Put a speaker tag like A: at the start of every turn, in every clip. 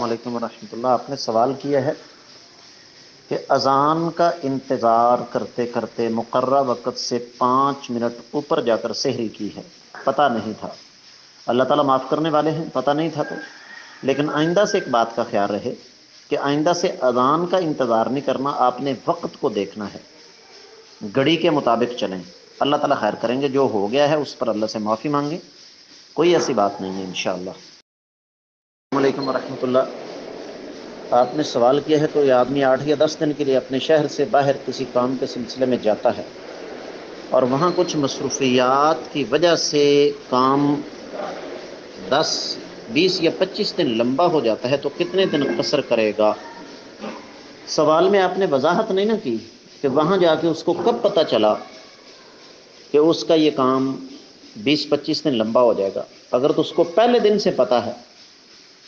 A: علیکم ورحمۃ اللہ۔ آپ نے سوال کیا ہے کہ اذان کا انتظار کرتے کرتے مقررہ وقت سے 5 منٹ اوپر جا کر سحری کی ہے، پتہ نہیں تھا۔ اللہ تعالیٰ معاف کرنے والے ہیں، پتہ نہیں تھا تو لیکن آئندہ سے ایک بات کا خیال رہے کہ آئندہ سے اذان کا انتظار نہیں کرنا، آپ نے وقت کو دیکھنا ہے، گھڑی کے مطابق چلیں۔ اللہ تعالیٰ خیر کریں گے، جو ہو گیا ہے اس پر اللہ سے معافی مانگیں، کوئی ایسی بات نہیں ہے انشاءاللہ۔ السلام علیکم ورحمۃ اللہ۔ آپ نے سوال کیا ہے تو یہ آدمی 8 یا 10 دن کے لیے اپنے شہر سے باہر کسی کام کے سلسلے میں جاتا ہے اور وہاں کچھ مصروفیات کی وجہ سے کام 10 20 یا 25 دن لمبا ہو جاتا ہے تو کتنے دن قصر کرے گا؟ سوال میں آپ نے وضاحت نہیں نہ کی کہ وہاں جا کے اس کو کب پتہ چلا کہ اس کا یہ کام 20 25 دن لمبا ہو جائے گا۔ اگر تو اس کو پہلے دن سے پتہ ہے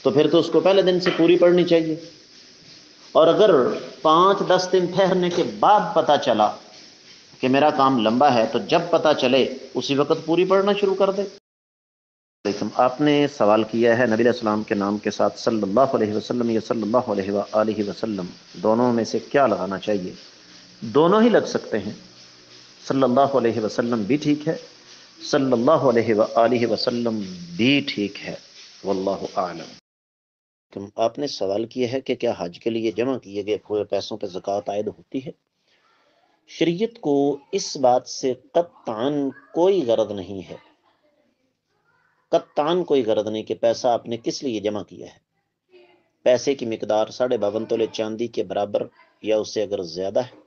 A: تو پھر تو اس کو پہلے دن سے پوری پڑھنی چاہیے، اور اگر 5 10 دن ٹھہرنے کے بعد پتہ چلا کہ میرا کام لمبا ہے تو جب پتہ چلے اسی وقت پوری پڑھنا شروع کر دے۔ لیکن آپ نے سوال کیا ہے نبی علیہ السلام کے نام کے ساتھ صلی اللہ علیہ وسلم یا صلی اللہ علیہ وآلہ وسلم دونوں میں سے کیا لگانا چاہیے؟ دونوں ہی لگ سکتے ہیں، صلی اللہ علیہ وسلم بھی ٹھیک ہے، صلی اللہ علیہ وآلہ وسلم بھی ٹھیک ہے، واللہ اعلم۔ آپ نے سوال کیا ہے کہ کیا حج کے لیے جمع کیے گئے پورے پیسوں پہ زکوٰۃ عائد ہوتی ہے؟ شریعت کو اس بات سے قطعاً کوئی غرض نہیں ہے، قطعاً کوئی غرض نہیں کہ پیسہ آپ نے کس لیے جمع کیا ہے۔ پیسے کی مقدار 52.5 تولے چاندی کے برابر یا اس سے اگر زیادہ ہے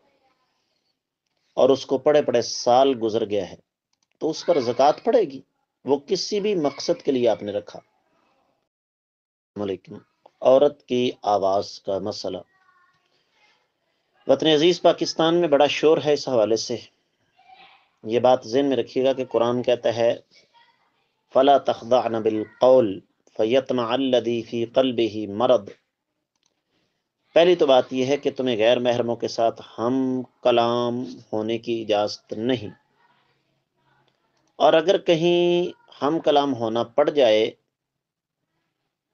A: اور اس کو پڑے پڑے سال گزر گیا ہے تو اس پر زکوٰۃ پڑے گی، وہ کسی بھی مقصد کے لیے آپ نے رکھا۔ علیکم۔ عورت کی آواز کا مسئلہ وطن عزیز پاکستان میں بڑا شور ہے، اس حوالے سے یہ بات ذہن میں رکھیے گا کہ قرآن کہتا ہے فَلَا تَخْضَعْنَ بِالْقَوْلِ فَيَطْمَعَ الَّذِي فِي قَلْبِهِ مَرَضٌ۔ پہلی تو بات یہ ہے کہ تمہیں غیر محرموں کے ساتھ ہم کلام ہونے کی اجازت نہیں، اور اگر کہیں ہم کلام ہونا پڑ جائے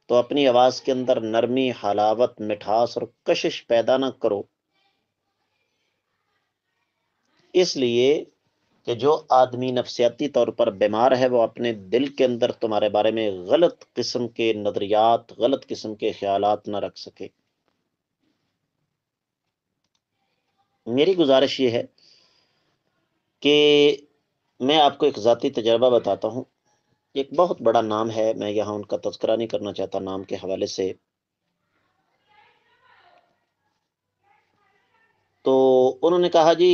A: تو اپنی آواز کے اندر نرمی، حلاوت، مٹھاس اور کشش پیدا نہ کرو، اس لیے کہ جو آدمی نفسیاتی طور پر بیمار ہے وہ اپنے دل کے اندر تمہارے بارے میں غلط قسم کے نظریات، غلط قسم کے خیالات نہ رکھ سکے۔ میری گزارش یہ ہے کہ میں آپ کو ایک ذاتی تجربہ بتاتا ہوں۔ ایک بہت بڑا نام ہے، میں یہاں ان کا تذکرہ نہیں کرنا چاہتا نام کے حوالے سے، تو انہوں نے کہا جی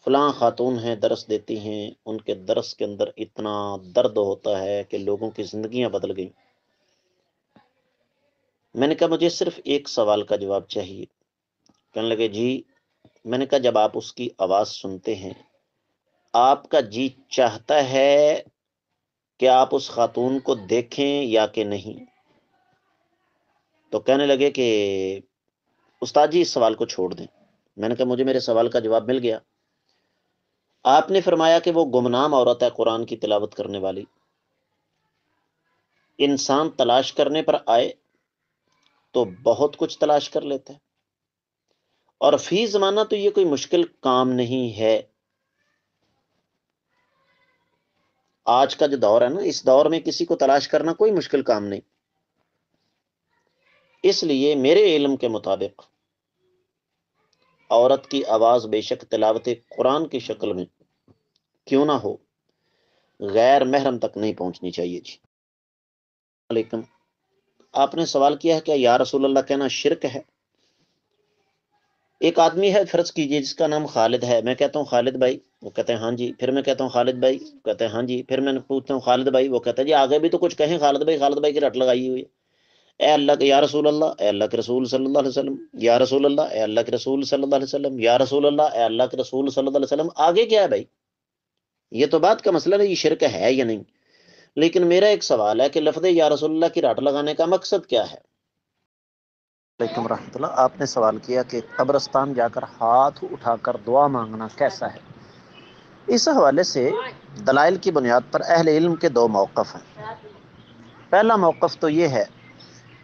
A: فلاں خاتون ہیں، درس دیتی ہیں، ان کے درس کے اندر اتنا درد ہوتا ہے کہ لوگوں کی زندگیاں بدل گئیں۔ میں نے کہا مجھے صرف ایک سوال کا جواب چاہیے۔ کہنے لگے جی، میں نے کہا جب آپ اس کی آواز سنتے ہیں آپ کا جی چاہتا ہے کہ آپ اس خاتون کو دیکھیں یا کہ نہیں؟ تو کہنے لگے کہ استاد جی اس سوال کو چھوڑ دیں۔ میں نے کہا مجھے میرے سوال کا جواب مل گیا۔ آپ نے فرمایا کہ وہ گمنام عورت ہے قرآن کی تلاوت کرنے والی، انسان تلاش کرنے پر آئے تو بہت کچھ تلاش کر لیتا ہے، اور فی زمانہ تو یہ کوئی مشکل کام نہیں ہے۔ آج کا جو دور ہے نا، اس دور میں کسی کو تلاش کرنا کوئی مشکل کام نہیں۔ اس لیے میرے علم کے مطابق عورت کی آواز بے شک تلاوت قرآن کی شکل میں کیوں نہ ہو غیر محرم تک نہیں پہنچنی چاہیے۔ جی علیکم۔ آپ نے سوال کیا ہے کہ یا رسول اللہ کہنا شرک ہے؟ ایک آدمی ہے فرض کیجئے جس کا نام خالد ہے، میں کہتا ہوں خالد بھائی، وہ کہتے ہیں ہاں جی، پھر میں کہتا ہوں خالد بھائی، کہتے ہیں ہاں جی، پھر میں پوچھتا ہوں خالد بھائی، وہ کہتا ہے جی آگے بھی تو کچھ کہیں، خالد بھائی خالد بھائی کی رٹ لگائی ہوئی ہے۔ اے اللہ کے یا رسول اللہ، اے اللہ کے رسول صلی اللہ علیہ وسلم، یا رسول اللہ، اے اللہ کے رسول صلی اللہ علیہ وسلم، یا رسول اللہ، اے اللہ کے رسول صلی اللہ علیہ وسلم، آگے کیا ہے بھائی؟ یہ تو بات کا مسئلہ نہیں، یہ شرک ہے یا نہیں۔ لیکن میرا ایک سوال ہے کہ لفظ یا رسول اللہ کی رٹ لگانے کا مقصد کیا ہے؟ علیکم رحمۃ اللہ۔ آپ نے سوال کیا کہ قبرستان جا کر ہاتھ اٹھا کر دعا مانگنا کیسا ہے؟ اس حوالے سے دلائل کی بنیاد پر اہل علم کے 2 موقف ہیں۔ پہلا موقف تو یہ ہے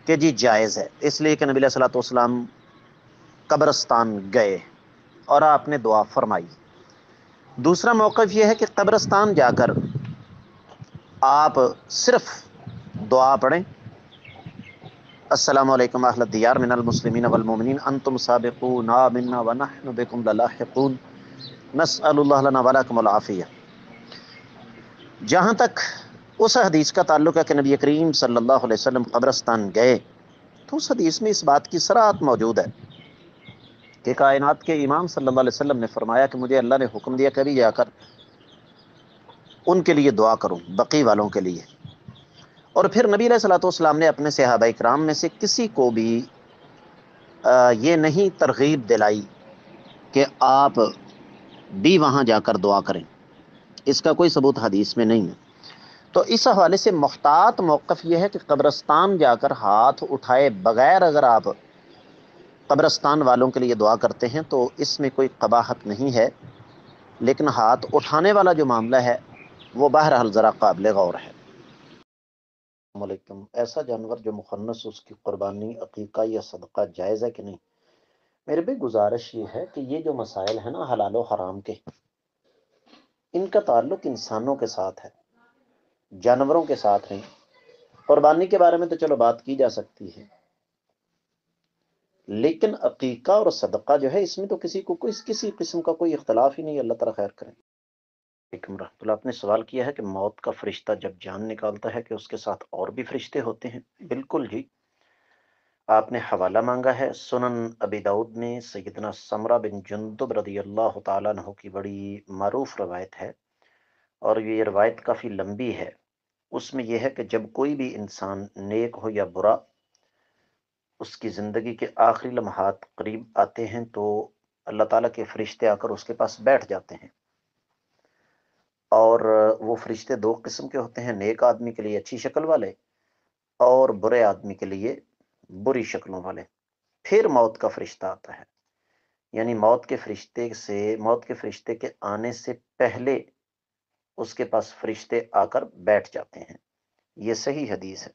A: کہ جی جائز ہے، اس لیے کہ نبی علیہ الصلوۃ والسلام قبرستان گئے اور آپ نے دعا فرمائی۔ دوسرا موقف یہ ہے کہ قبرستان جا کر آپ صرف دعا پڑھیں، السلام علیکم اہل الدیار من المسلمین والمؤمنین انتم سابقون منا ونحن بكم للاحقون نسأل اللہ لنا ولکم العافیہ۔ جہاں تک اس حدیث کا تعلق ہے کہ نبی کریم صلی اللہ علیہ وسلم قبرستان گئے، تو اس حدیث میں اس بات کی صراحت موجود ہے کہ کائنات کے امام صلی اللہ علیہ وسلم نے فرمایا کہ مجھے اللہ نے حکم دیا کبھی جا کر ان کے لیے دعا کروں، بقی والوں کے لیے۔ اور پھر نبی علیہ الصلوۃ والسلام نے اپنے صحابہ کرام میں سے کسی کو بھی یہ نہیں ترغیب دلائی کہ آپ بھی وہاں جا کر دعا کریں، اس کا کوئی ثبوت حدیث میں نہیں ہے۔ تو اس حوالے سے محتاط موقف یہ ہے کہ قبرستان جا کر ہاتھ اٹھائے بغیر اگر آپ قبرستان والوں کے لیے دعا کرتے ہیں تو اس میں کوئی قباحت نہیں ہے، لیکن ہاتھ اٹھانے والا جو معاملہ ہے وہ بہرحال ذرا قابل غور ہے۔ السلام علیکم، ایسا جانور جو مخنث، اس کی قربانی، عقیقہ یا صدقہ جائز ہے کہ نہیں؟ میرے بھی گزارش یہ ہے کہ یہ جو مسائل ہیں نا حلال و حرام کے، ان کا تعلق انسانوں کے ساتھ ہے، جانوروں کے ساتھ نہیں۔ قربانی کے بارے میں تو چلو بات کی جا سکتی ہے، لیکن عقیقہ اور صدقہ جو ہے اس میں تو کسی قسم کا کوئی اختلاف ہی نہیں۔ اللہ تعالیٰ خیر کرے۔ علیکم رحمۃ اللہ، آپ نے سوال کیا ہے کہ موت کا فرشتہ جب جان نکالتا ہے کہ اس کے ساتھ اور بھی فرشتے ہوتے ہیں؟ بالکل جی، آپ نے حوالہ مانگا ہے، سنن ابی داؤد میں سیدنا سمرہ بن جندب رضی اللہ تعالیٰ عنہ کی بڑی معروف روایت ہے، اور یہ روایت کافی لمبی ہے۔ اس میں یہ ہے کہ جب کوئی بھی انسان نیک ہو یا برا، اس کی زندگی کے آخری لمحات قریب آتے ہیں تو اللہ تعالیٰ کے فرشتے آ کر اس کے پاس بیٹھ جاتے ہیں، اور وہ فرشتے دو قسم کے ہوتے ہیں، نیک آدمی کے لیے اچھی شکل والے اور برے آدمی کے لیے بری شکلوں والے۔ پھر موت کا فرشتہ آتا ہے، یعنی موت کے فرشتے کے آنے سے پہلے اس کے پاس فرشتے آ کر بیٹھ جاتے ہیں۔ یہ صحیح حدیث ہے۔